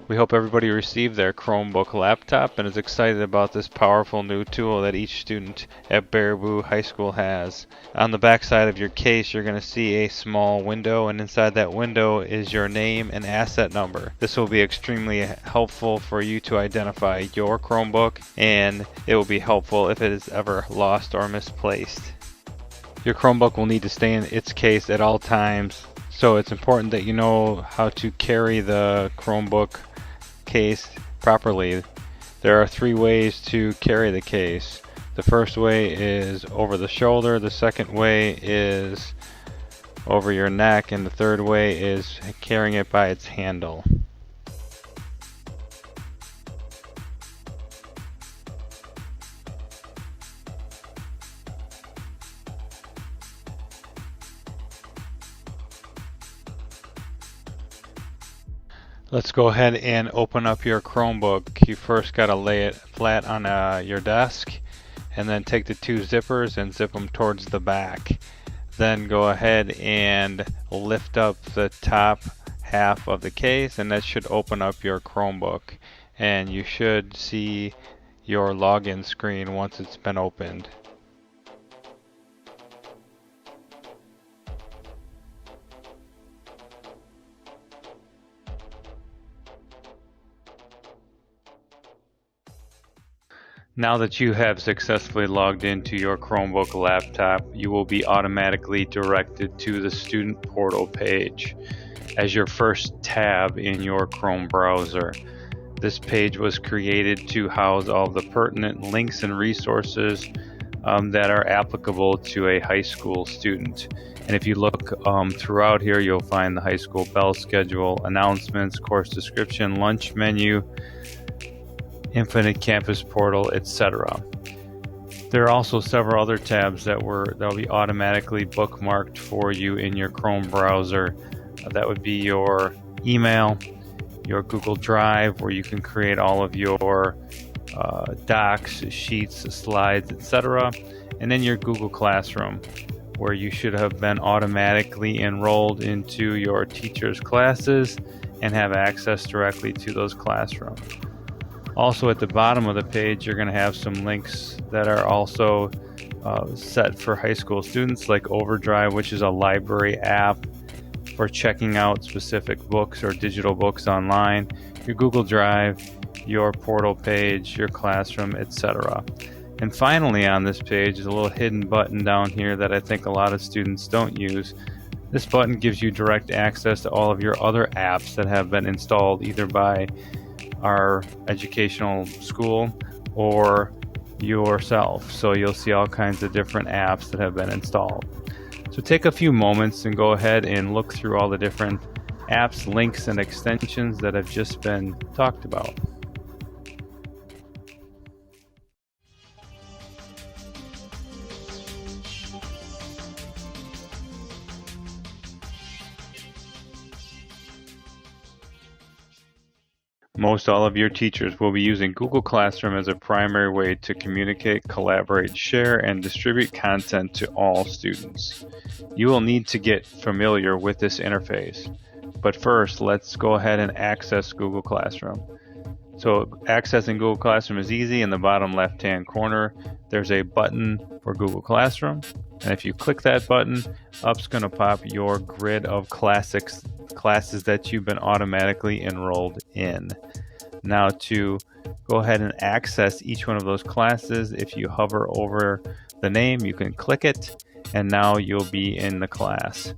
We hope everybody received their Chromebook laptop and is excited about this powerful new tool that each student at Baraboo High School has. On the back side of your case, you're going to see a small window, and inside that window is your name and asset number. This will be extremely helpful for you to identify your Chromebook, and it will be helpful if it is ever lost or misplaced. Your Chromebook will need to stay in its case at all times, so it's important that you know how to carry the Chromebook case properly. There are 3 ways to carry the case. The first way is over the shoulder, the second way is over your neck, and the third way is carrying it by its handle. Let's go ahead and open up your Chromebook. You first got to lay it flat on your desk, and then take the 2 zippers and zip them towards the back. Then go ahead and lift up the top half of the case, and that should open up your Chromebook. And you should see your login screen once it's been opened. Now that you have successfully logged into your Chromebook laptop, you will be automatically directed to the student portal page as your first tab in your Chrome browser. This page was created to house all the pertinent links and resources that are applicable to a high school student. And if you look throughout here, you'll find the high school bell schedule, announcements, course description, lunch menu, Infinite Campus Portal, etc. There are also several other tabs that will be automatically bookmarked for you in your Chrome browser. That would be your email, your Google Drive, where you can create all of your docs, sheets, slides, etc. And then your Google Classroom, where you should have been automatically enrolled into your teacher's classes and have access directly to those classrooms. Also at the bottom of the page, you're going to have some links that are also set for high school students, like Overdrive, which is a library app for checking out specific books or digital books online, your Google Drive, your portal page, your classroom, etc. And finally on this page is a little hidden button down here that I think a lot of students don't use. This button gives you direct access to all of your other apps that have been installed either by our educational school or yourself. So you'll see all kinds of different apps that have been installed. So take a few moments and go ahead and look through all the different apps, links, and extensions that have just been talked about. Most all of your teachers will be using Google Classroom as a primary way to communicate, collaborate, share, and distribute content to all students. You will need to get familiar with this interface. But first, let's go ahead and access Google Classroom. So accessing Google Classroom is easy. In the bottom left-hand corner, there's a button for Google Classroom. And if you click that button, up's going to pop your grid of classes that you've been automatically enrolled in. Now to go ahead and access each one of those classes, if you hover over the name, you can click it, and now you'll be in the class.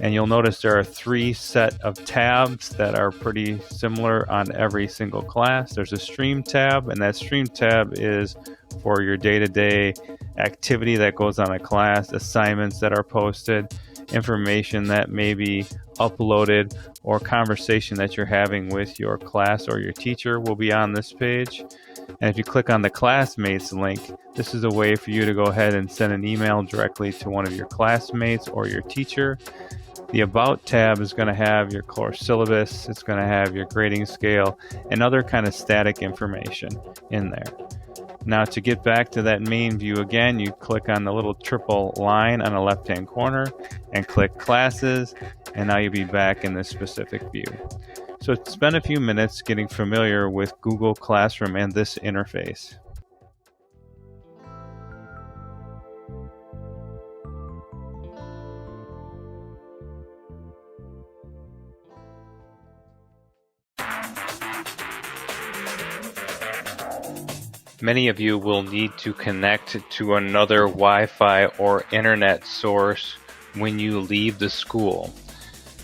And you'll notice there are 3 set of tabs that are pretty similar on every single class. There's a stream tab, and that stream tab is for your day-to-day activity that goes on a class, assignments that are posted, information that may be uploaded, or conversation that you're having with your class or your teacher will be on this page. And if you click on the classmates link, this is a way for you to go ahead and send an email directly to one of your classmates or your teacher. The About tab is going to have your course syllabus, it's going to have your grading scale, and other kind of static information in there. Now to get back to that main view again, you click on the little triple line on the left-hand corner and click Classes, and now you'll be back in this specific view. So spend a few minutes getting familiar with Google Classroom and this interface. Many of you will need to connect to another Wi-Fi or internet source when you leave the school.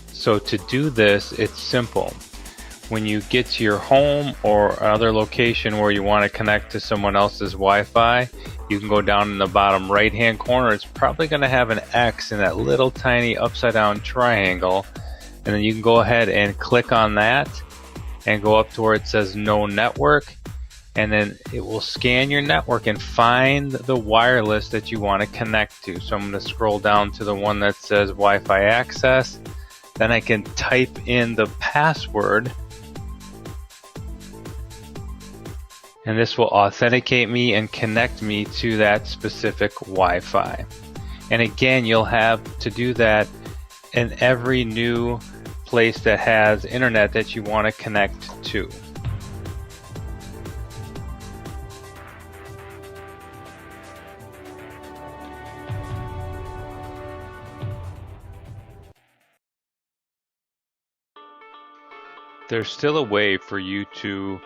So to do this, it's simple. When you get to your home or other location where you want to connect to someone else's Wi-Fi, you can go down in the bottom right-hand corner. It's probably going to have an X in that little tiny upside-down triangle. And then you can go ahead and click on that and go up to where it says No Network. And then it will scan your network and find the wireless that you want to connect to. So I'm going to scroll down to the one that says Wi-Fi access. Then I can type in the password. And this will authenticate me and connect me to that specific Wi-Fi. And again, you'll have to do that in every new place that has internet that you want to connect to. There's still a way for you to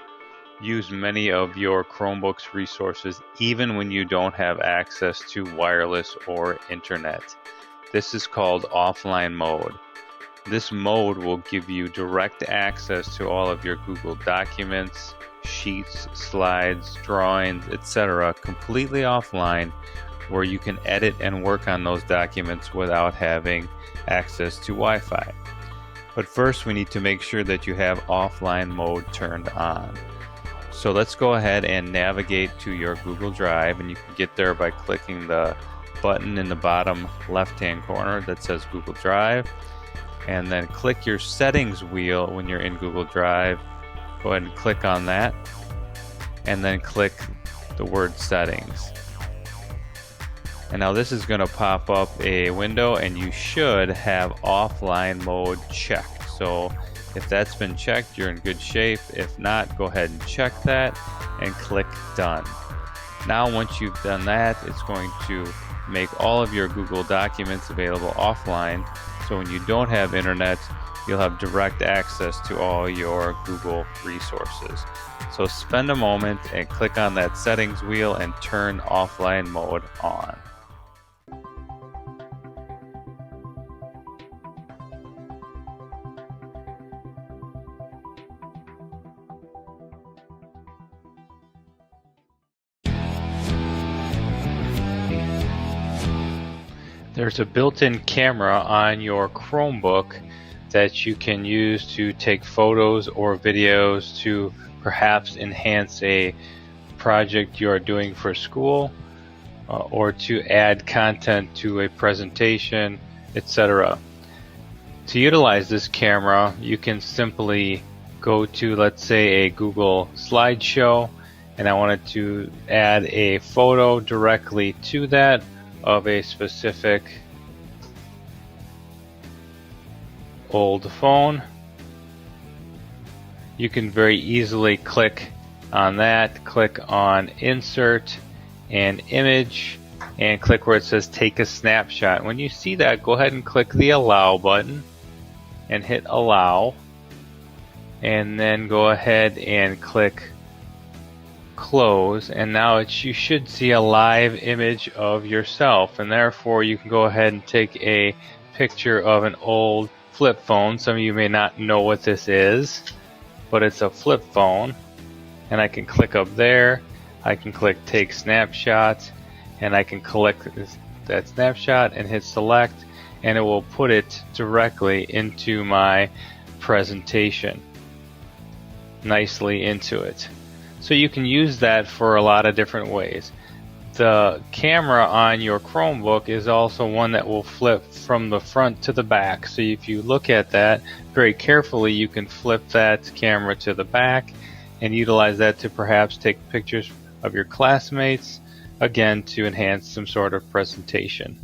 use many of your Chromebook's resources even when you don't have access to wireless or internet. This is called offline mode. This mode will give you direct access to all of your Google documents, sheets, slides, drawings, etc. completely offline, where you can edit and work on those documents without having access to Wi-Fi. But first we need to make sure that you have offline mode turned on. So let's go ahead and navigate to your Google Drive, and you can get there by clicking the button in the bottom left-hand corner that says Google Drive, and then click your settings wheel when you're in Google Drive. Go ahead and click on that, and then click the word settings. And now this is going to pop up a window, and you should have offline mode checked. So if that's been checked, you're in good shape. If not, go ahead and check that and click done. Now once you've done that, it's going to make all of your Google documents available offline. So when you don't have internet, you'll have direct access to all your Google resources. So spend a moment and click on that settings wheel and turn offline mode on. There's a built-in camera on your Chromebook that you can use to take photos or videos to perhaps enhance a project you are doing for school, or to add content to a presentation, etc. To utilize this camera, you can simply go to, let's say, a Google slideshow, and I wanted to add a photo directly to that of a specific old phone. You can very easily click on that, click on Insert and Image, and click where it says Take a Snapshot. When you see that, go ahead and click the Allow button and hit Allow, and then go ahead and click Close, and now you should see a live image of yourself, and therefore you can go ahead and take a picture of an old flip phone. Some of you may not know what this is, but it's a flip phone, and I can click up there, I can click Take Snapshot, and I can click that snapshot and hit Select, and it will put it directly into my presentation, nicely into it. So you can use that for a lot of different ways. The camera on your Chromebook is also one that will flip from the front to the back. So if you look at that very carefully, you can flip that camera to the back and utilize that to perhaps take pictures of your classmates, again, to enhance some sort of presentation.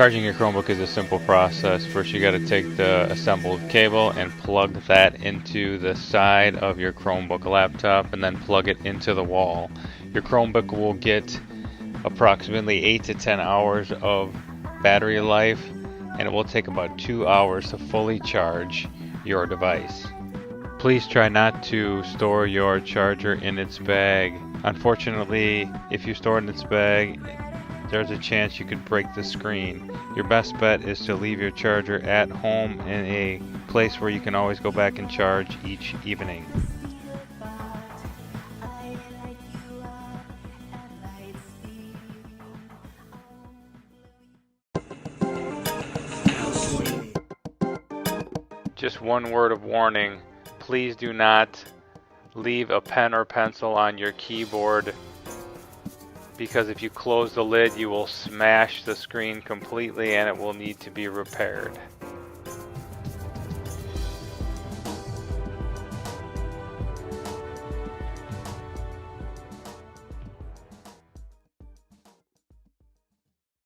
Charging your Chromebook is a simple process. First, you got to take the assembled cable and plug that into the side of your Chromebook laptop and then plug it into the wall. Your Chromebook will get approximately 8 to 10 hours of battery life, and it will take about 2 hours to fully charge your device. Please try not to store your charger in its bag. Unfortunately, if you store it in its bag, there's a chance you could break the screen. Your best bet is to leave your charger at home in a place where you can always go back and charge each evening. Just one word of warning, please do not leave a pen or pencil on your keyboard, because if you close the lid you will smash the screen completely and it will need to be repaired.